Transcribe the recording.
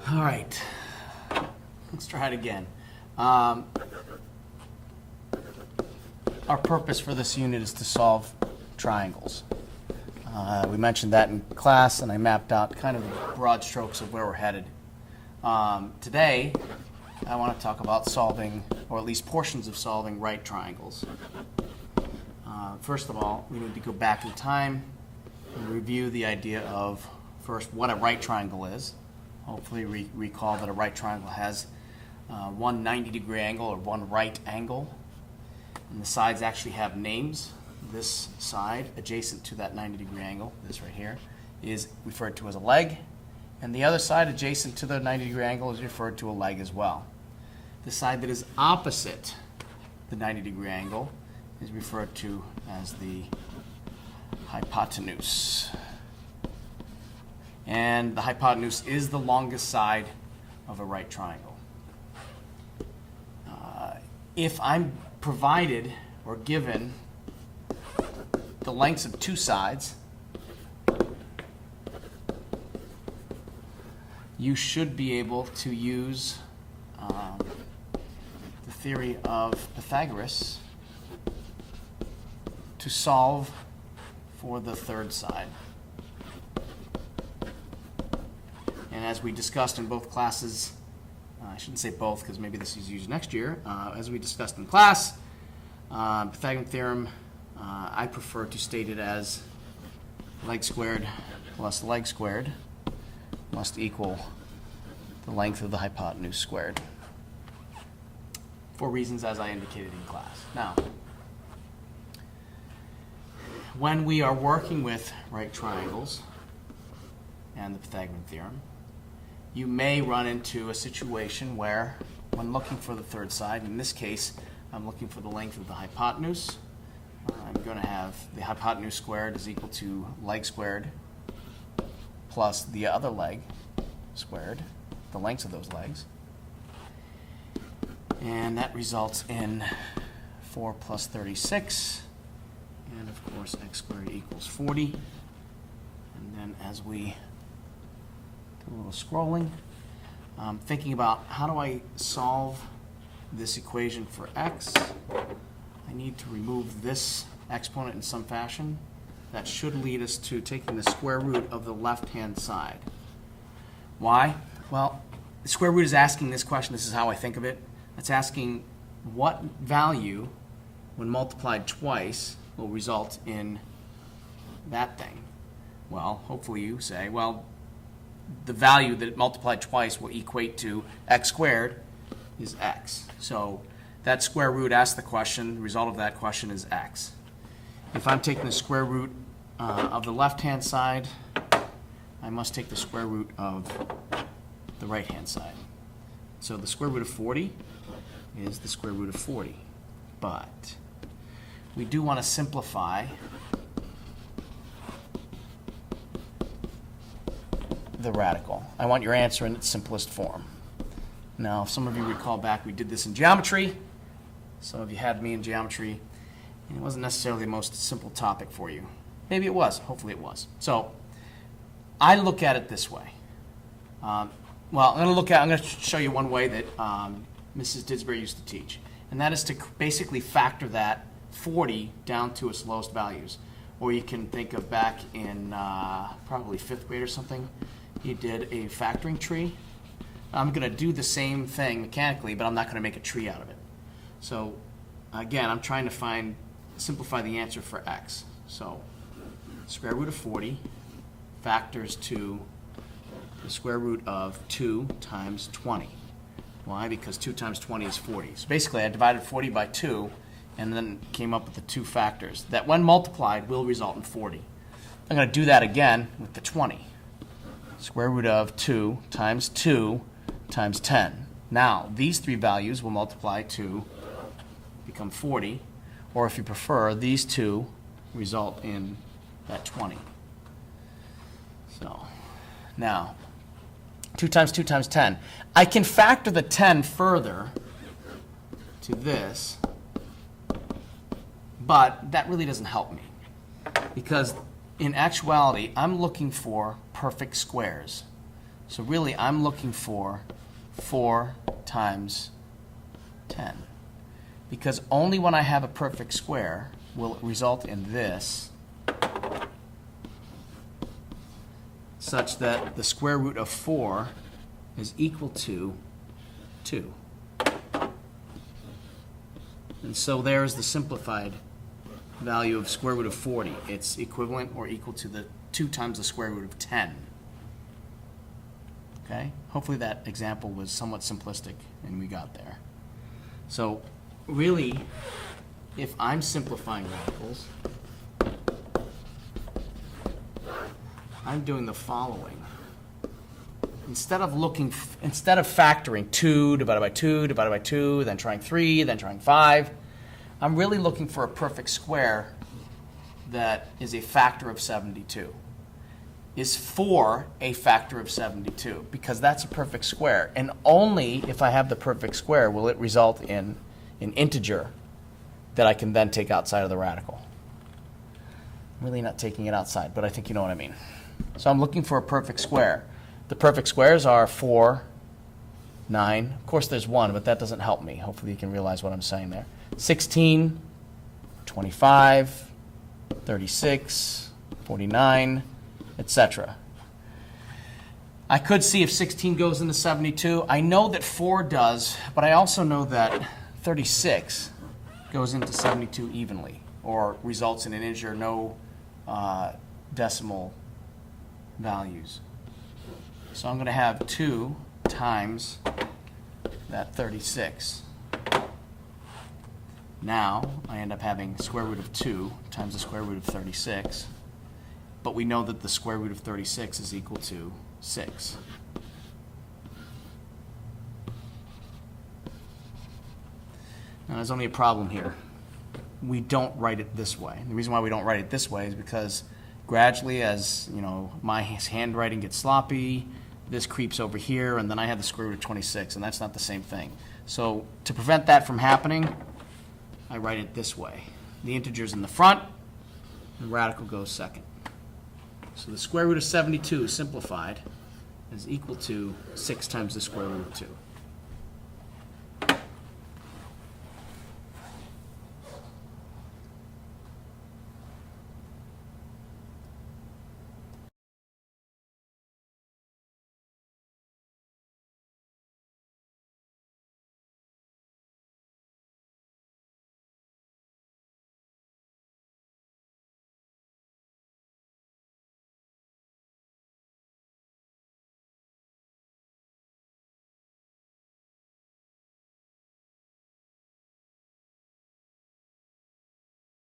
All right, let's try it again. Our purpose for this unit is to solve triangles. We mentioned that in class, and I mapped out kind of the broad strokes of where we're headed. Today, I want to talk about solving, or at least portions of solving, right triangles. First of all, we need to go back in time and review the idea of, first, what a right triangle is. Hopefully recall that a right triangle has one 90-degree angle, or one right angle. And the sides actually have names. This side, adjacent to that 90-degree angle, this right here, is referred to as a leg. And the other side, adjacent to the 90-degree angle, is referred to a leg as well. The side that is opposite the 90-degree angle is referred to as the hypotenuse. And the hypotenuse is the longest side of a right triangle. If I'm provided or given the lengths of two sides, you should be able to use the theory of Pythagoras to solve for the third side. And as we discussed in both classes, I shouldn't say both because maybe this is used next year, as we discussed in class, Pythagorean Theorem, I prefer to state it as leg squared plus leg squared must equal the length of the hypotenuse squared, for reasons as I indicated in class. Now, when we are working with right triangles and the Pythagorean Theorem, you may run into a situation where, when looking for the third side, in this case, I'm looking for the length of the hypotenuse. I'm going to have the hypotenuse squared is equal to leg squared plus the other leg squared, the lengths of those legs. And that results in 4 plus 36. And of course, x squared equals 40. And then as we do a little scrolling, thinking about how do I solve this equation for x, I need to remove this exponent in some fashion. That should lead us to taking the square root of the left-hand side. Why? Well, the square root is asking this question. This is how I think of it. It's asking what value, when multiplied twice, will result in that thing. Well, hopefully you say, well, the value that multiplied twice will equate to x squared is x. So that square root asks the question, the result of that question is x. If I'm taking the square root of the left-hand side, I must take the square root of the right-hand side. So the square root of 40 is the square root of 40. But we do want to simplify the radical. I want your answer in its simplest form. Now, if some of you recall back, we did this in geometry. Some of you had me in geometry, and it wasn't necessarily the most simple topic for you. Maybe it was. Hopefully it was. So I look at it this way. I'm going to show you one way that Mrs. Didsbury used to teach, and that is to basically factor that 40 down to its lowest values. Or you can think of back in probably 5th grade or something, he did a factoring tree. I'm going to do the same thing mechanically, but I'm not going to make a tree out of it. So again, I'm trying to simplify the answer for x. So square root of 40 factors to the square root of 2 times 20. Why? Because 2 times 20 is 40. So basically, I divided 40 by 2 and then came up with the two factors that, when multiplied, will result in 40. I'm going to do that again with the 20. Square root of 2 times 10. Now, these three values will multiply to become 40, or if you prefer, these two result in that 20. So, now, 2 times 2 times 10. I can factor the 10 further to this, but that really doesn't help me, because in actuality, I'm looking for perfect squares. So really, I'm looking for 4 times 10. Because only when I have a perfect square will it result in this, such that the square root of 4 is equal to 2. And so there's the simplified value of square root of 40. It's equivalent or equal to the 2 times the square root of 10. Okay? Hopefully that example was somewhat simplistic and we got there. So really, if I'm simplifying radicals, I'm doing the following. Instead of factoring 2 divided by 2 divided by 2, then trying 3, then trying 5, I'm really looking for a perfect square that is a factor of 72. Is 4 a factor of 72? Because that's a perfect square. And only if I have the perfect square will it result in an integer that I can then take outside of the radical. I'm really not taking it outside, but I think you know what I mean. So I'm looking for a perfect square. The perfect squares are 4, 9. Of course, there's 1, but that doesn't help me. Hopefully you can realize what I'm saying there. 16, 25, 36, 49, etc. I could see if 16 goes into 72. I know that 4 does, but I also know that 36 goes into 72 evenly, or results in an integer, no decimal values. So I'm going to have 2 times that 36. Now I end up having square root of 2 times the square root of 36. But we know that the square root of 36 is equal to 6. Now there's only a problem here. We don't write it this way. And the reason why we don't write it this way is because gradually, as you know, my handwriting gets sloppy, this creeps over here, and then I have the square root of 26, and that's not the same thing. So to prevent that from happening, I write it this way. The integer's in the front, the radical goes second. So the square root of 72 simplified is equal to 6 times the square root of 2.